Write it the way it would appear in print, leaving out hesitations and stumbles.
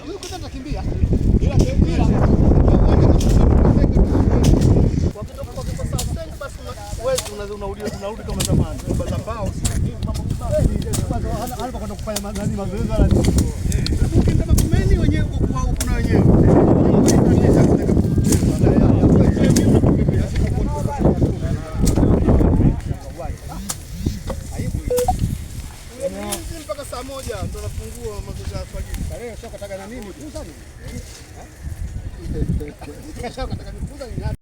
Mimi kwanza nitakimbia. Unarudi kama zamani. Kwa mbao hapa kwenda kufanya mazoezi wala nini. Ukienda Magomeni wenyewe kwa kuna wenyewe. Mpaka saa 1 ndo nafungua mazoezi ya alfajiri. Leo sio kutaka na nini? Kuuza nini? Kesho kutaka nikuuza nini?